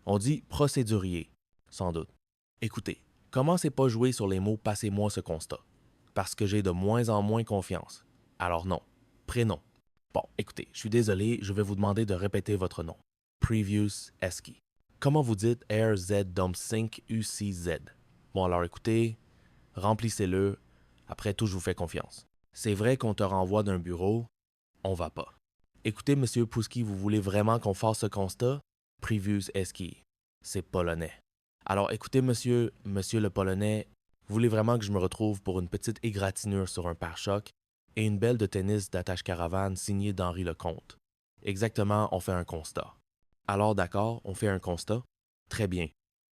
On dit procédurier, sans doute. Écoutez, commencez pas à jouer sur les mots passez-moi ce constat, parce que j'ai de moins en moins confiance. Alors non, prénom. Bon, écoutez, je suis désolé, je vais vous demander de répéter votre nom. Previous Esky. Comment vous dites Air Z Dump Sync UCZ? Bon alors écoutez, remplissez-le, après tout je vous fais confiance. C'est vrai qu'on te renvoie d'un bureau, on va pas. Écoutez, monsieur Pouski, vous voulez vraiment qu'on fasse ce constat? Previous Esky. C'est polonais. Alors écoutez, monsieur le polonais, vous voulez vraiment que je me retrouve pour une petite égratignure sur un pare-choc et une belle de tennis d'attache caravane signée d'Henri Lecomte. Exactement, on fait un constat. Alors d'accord, on fait un constat? Très bien.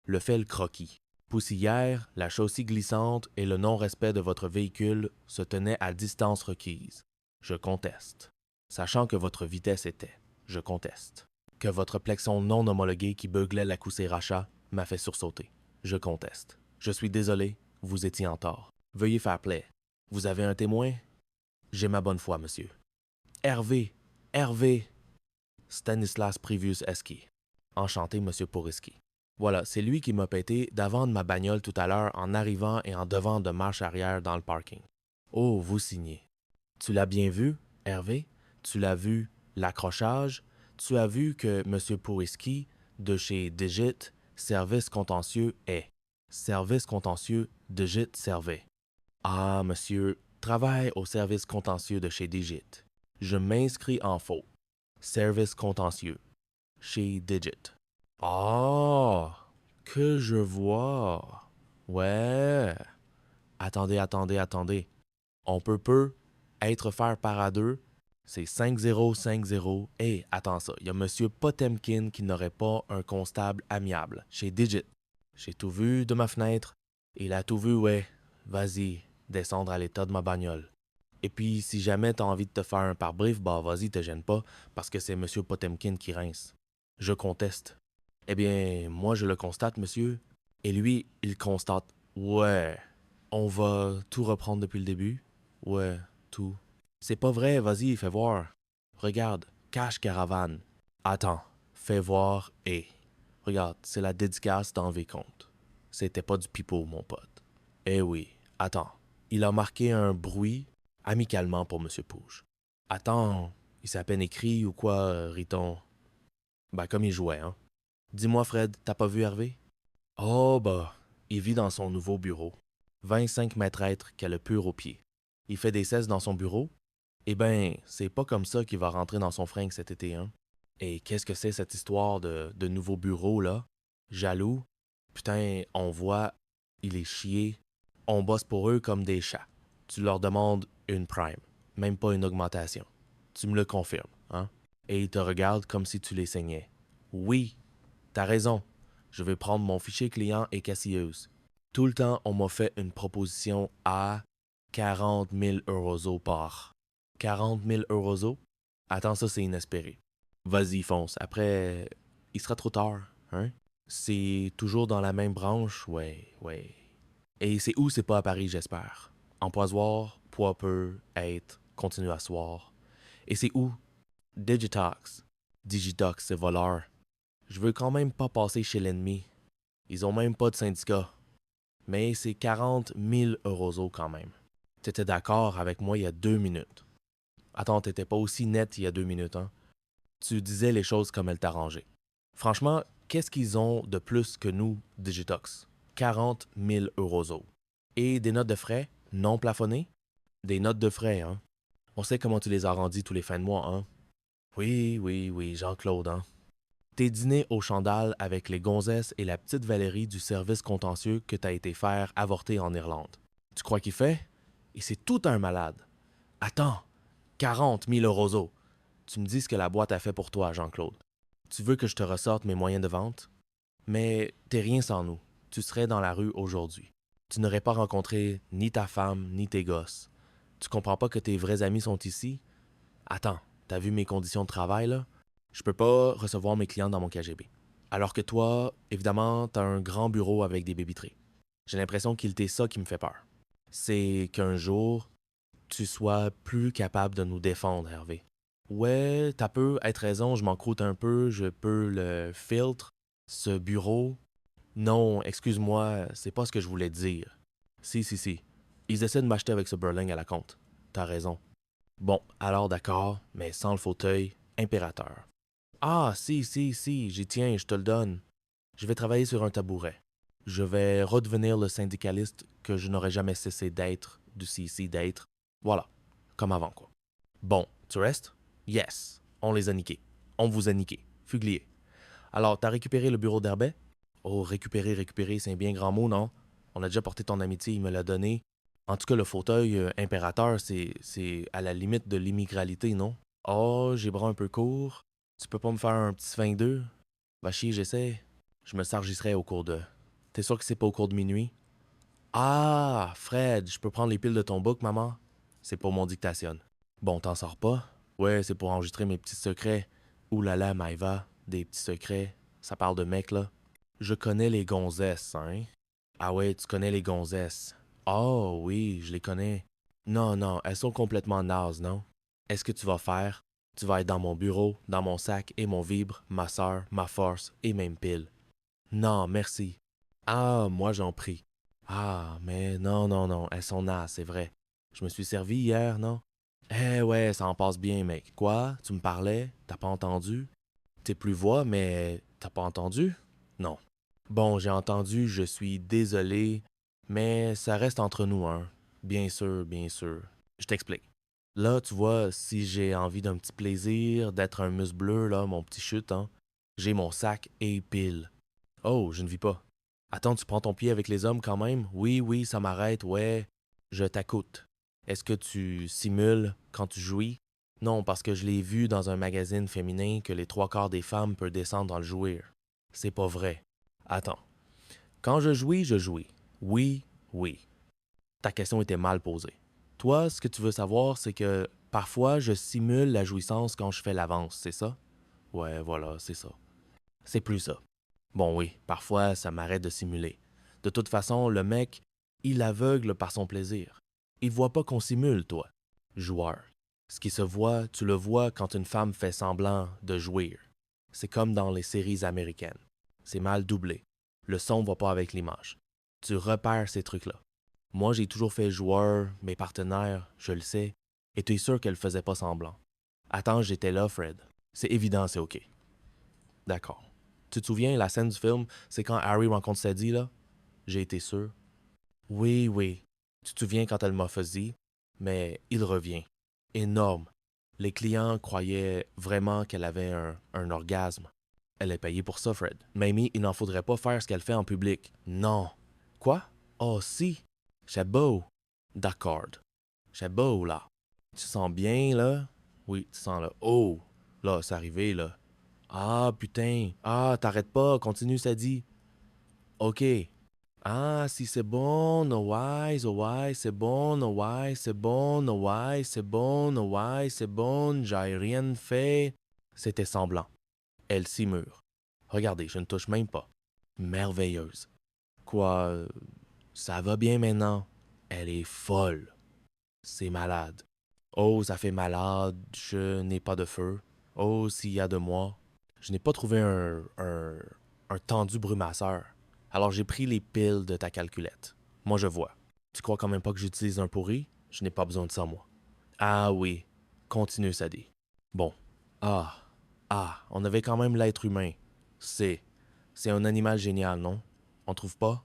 Le fait le croquis. Poussière, la chaussée glissante et le non-respect de votre véhicule se tenaient à distance requise. Je conteste. Sachant que votre vitesse était, je conteste. Que votre plexon non homologué qui beuglait la Coussé-Racha m'a fait sursauter. Je conteste. Je suis désolé, vous étiez en tort. Veuillez faire play. Vous avez un témoin? J'ai ma bonne foi, monsieur. Hervé! Hervé! Stanislas Previous Esky. Enchanté, monsieur Pouriski. Voilà, c'est lui qui m'a pété d'avant de ma bagnole tout à l'heure en arrivant et en devant de marche arrière dans le parking. Oh, vous signez. Tu l'as bien vu, Hervé? Tu l'as vu, l'accrochage? Tu as vu que monsieur Pouriski, de chez Digit, Service contentieux est. Service contentieux Digit Servet. Ah, monsieur, travaille au service contentieux de chez Digit. Je m'inscris en faux. Service contentieux. Chez Digit. Ah, que je vois. Ouais. Attendez. On peut peu être faire par à deux. C'est 5050. Hé, attends ça. Il y a monsieur Potemkin qui n'aurait pas un constable amiable. Chez Digit. J'ai tout vu de ma fenêtre. Il a tout vu, ouais. Vas-y, descendre à l'état de ma bagnole. Et puis, si jamais t'as envie de te faire un pare-brise, bah vas-y, te gêne pas, parce que c'est monsieur Potemkin qui rince. Je conteste. Eh bien, moi je le constate, monsieur. Et lui, il constate. Ouais. On va tout reprendre depuis le début? Ouais, tout. C'est pas vrai, vas-y, fais voir. Regarde, cache caravane. Attends, fais voir et. Regarde, c'est la dédicace d'Envé Compte. C'était pas du pipeau, mon pote. Eh oui, attends. Il a marqué un bruit amicalement pour monsieur Pouge. Attends, il s'est à peine écrit ou quoi, Riton? Ben, comme il jouait, hein. Dis-moi, Fred, t'as pas vu Hervé? Oh, bah, il vit dans son nouveau bureau. 25 mètres êtres qu'a le pur au pied. Il fait des cesses dans son bureau. Eh ben, c'est pas comme ça qu'il va rentrer dans son fringue cet été, hein. Et qu'est-ce que c'est cette histoire de nouveau bureau, là? Jaloux? Putain, on voit, il est chié. On bosse pour eux comme des chats. Tu leur demandes une prime, même pas une augmentation. Tu me le confirmes, hein? Et ils te regardent comme si tu les saignais. Oui, t'as raison. Je vais prendre mon fichier client et cassieuse. Tout le temps, on m'a fait une proposition à 40 000 euros par. 40 000 euros? Attends, ça c'est inespéré. Vas-y, fonce. Après, il sera trop tard, hein? C'est toujours dans la même branche, ouais. Et c'est où c'est pas à Paris, j'espère. Empoisoir, poids peu, être, continue à soir. Et c'est où? Digitox. Digitox, c'est voleur. Je veux quand même pas passer chez l'ennemi. Ils ont même pas de syndicat. Mais c'est 40 000 euros quand même. T'étais d'accord avec moi il y a 2 minutes. Attends, t'étais pas aussi net il y a 2 minutes, hein? Tu disais les choses comme elles t'arrangeaient. Franchement, qu'est-ce qu'ils ont de plus que nous, Digitox? 40 000 euros. Et des notes de frais non plafonnées? Des notes de frais, hein? On sait comment tu les arrondis tous les fins de mois, hein? Oui, Jean-Claude, hein? Tes dîners au Chandal avec les gonzesses et la petite Valérie du service contentieux que t'as été faire avorter en Irlande. Tu crois qu'il fait? Et c'est tout un malade. Attends, 40 000 euros. Tu me dis ce que la boîte a fait pour toi, Jean-Claude. Tu veux que je te ressorte mes moyens de vente? Mais t'es rien sans nous. Tu serais dans la rue aujourd'hui. Tu n'aurais pas rencontré ni ta femme, ni tes gosses. Tu comprends pas que tes vrais amis sont ici? Attends, t'as vu mes conditions de travail, là? Je peux pas recevoir mes clients dans mon KGB. Alors que toi, évidemment, t'as un grand bureau avec des baby-trays. J'ai l'impression qu'il t'est ça qui me fait peur. C'est qu'un jour, tu sois plus capable de nous défendre, Hervé. Ouais, t'as peu être raison, je m'en croûte un peu, je peux le filtre, Ce bureau... Non, excuse-moi, c'est pas ce que je voulais dire. Si. Ils essaient de m'acheter avec ce Burling à la compte. T'as raison. Bon, alors d'accord, mais sans le fauteuil, impérateur. Ah, si, j'y tiens, je te le donne. Je vais travailler sur un tabouret. Je vais redevenir le syndicaliste que je n'aurais jamais cessé d'être, du CC d'être. Voilà, comme avant, quoi. Bon, tu restes? Yes, on les a niqués. On vous a niqués. Fuglier. Alors, t'as récupéré le bureau d'Herbet? Oh, récupérer, c'est un bien grand mot, non? On a déjà porté ton amitié, il me l'a donné. En tout cas, le fauteuil impérateur, c'est à la limite de l'immigralité, non? Oh, j'ai bras un peu courts. Tu peux pas me faire un petit 22? Va chier, j'essaie. Je me sargisserai au cours de... T'es sûr que c'est pas au cours de minuit? Ah, Fred, je peux prendre les piles de ton book, maman? C'est pour mon dictation. Bon, t'en sors pas? Ouais, c'est pour enregistrer mes petits secrets. Ouh là là, Maïva, des petits secrets. Ça parle de mecs, là. Je connais les gonzesses, hein? Ah ouais, tu connais les gonzesses. Oh oui, je les connais. Non, elles sont complètement nazes, non? Est-ce que tu vas faire? Tu vas être dans mon bureau, dans mon sac et mon vibre, ma sœur, ma force et même pile. Non, merci. Ah, moi j'en prie. Ah, mais non, elles sont nazes, c'est vrai. Je me suis servi hier, non? Eh ouais, ça en passe bien, mec. Quoi? Tu me parlais? T'as pas entendu? T'es plus voix, mais t'as pas entendu? Non. Bon, j'ai entendu, je suis désolé, mais ça reste entre nous, hein. Bien sûr. Je t'explique. Là, tu vois, si j'ai envie d'un petit plaisir, d'être un muscle bleu, là, mon petit chute, hein, j'ai mon sac et pile. Oh, je ne vis pas. Attends, tu prends ton pied avec les hommes quand même? Oui, ça m'arrête, ouais. Je t'accoute. Est-ce que tu simules quand tu jouis? Non, parce que je l'ai vu dans un magazine féminin que les trois quarts des femmes peuvent descendre dans le jouir. C'est pas vrai. Attends. Quand je jouis, je jouis. Oui. Ta question était mal posée. Toi, ce que tu veux savoir, c'est que parfois, je simule la jouissance quand je fais l'avance, c'est ça? Ouais, voilà, c'est ça. C'est plus ça. Bon oui, parfois, ça m'arrête de simuler. De toute façon, le mec, il aveugle par son plaisir. Il voit pas qu'on simule, toi. Joueur. Ce qui se voit, tu le vois quand une femme fait semblant de jouir. C'est comme dans les séries américaines. C'est mal doublé. Le son va pas avec l'image. Tu repères ces trucs-là. Moi, j'ai toujours fait joueur, mes partenaires, je le sais, et tu es sûr qu'elle faisait pas semblant. Attends, j'étais là, Fred. C'est évident, c'est OK. D'accord. Tu te souviens, la scène du film, c'est quand Harry rencontre Sadie, là? J'ai été sûr. Oui. Tu te souviens quand elle m'a fait, mais il revient. Énorme. Les clients croyaient vraiment qu'elle avait un orgasme. Elle est payée pour ça, Fred. Mamie, il n'en faudrait pas faire ce qu'elle fait en public. Non. Quoi? Oh, si. C'est beau. D'accord. C'est beau, là. Tu sens bien, là? Oui, tu sens là. Oh! Là, c'est arrivé, là. Ah, putain. Ah, t'arrêtes pas. Continue, ça dit. OK. Ah, si c'est bon, ouais, c'est bon, ouais, c'est bon, ouais, c'est bon, ouais, c'est bon, j'ai rien fait. C'était semblant. Elle s'y mure. Regardez, je ne touche même pas. Merveilleuse. Quoi, ça va bien maintenant. Elle est folle. C'est malade. Oh, ça fait malade, je n'ai pas de feu. Oh, s'il y a de moi. Je n'ai pas trouvé un tendu brumasseur. Alors j'ai pris les piles de ta calculette. Moi, je vois. Tu crois quand même pas que j'utilise un pourri? Je n'ai pas besoin de ça, moi. Ah oui. Continue, Sadie. Bon. Ah. On avait quand même l'être humain. C'est. C'est un animal génial, non? On trouve pas?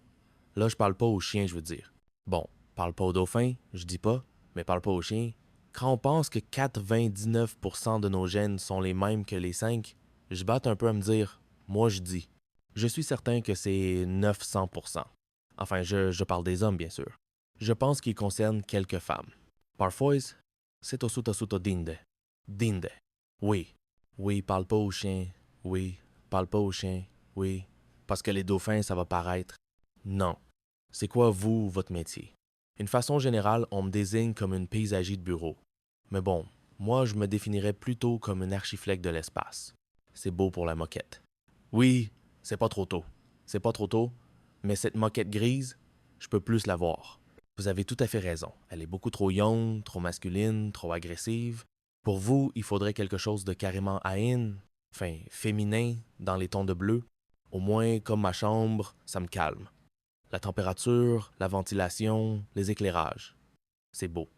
Là, je parle pas aux chiens, je veux dire. Bon, parle pas aux dauphins, je dis pas, mais parle pas aux chiens. Quand on pense que 99% de nos gènes sont les mêmes que les 5, je batte un peu à me dire, moi je dis. Je suis certain que c'est 900%. Enfin, je parle des hommes, bien sûr. Je pense qu'il concerne quelques femmes. Parfois, c'est au dinde. Dinde. Oui, parle pas aux chiens. Oui, parle pas aux chiens. Oui, parce que les dauphins, ça va paraître. Non. C'est quoi, vous, votre métier? D'une façon générale, on me désigne comme une paysagie de bureau. Mais bon, moi, je me définirais plutôt comme une archifleque de l'espace. C'est beau pour la moquette. Oui, c'est pas trop tôt. C'est pas trop tôt, mais cette moquette grise, je peux plus la voir. Vous avez tout à fait raison. Elle est beaucoup trop young, trop masculine, trop agressive. Pour vous, il faudrait quelque chose de carrément haine, enfin féminin, dans les tons de bleu. Au moins, comme ma chambre, ça me calme. La température, la ventilation, les éclairages. C'est beau.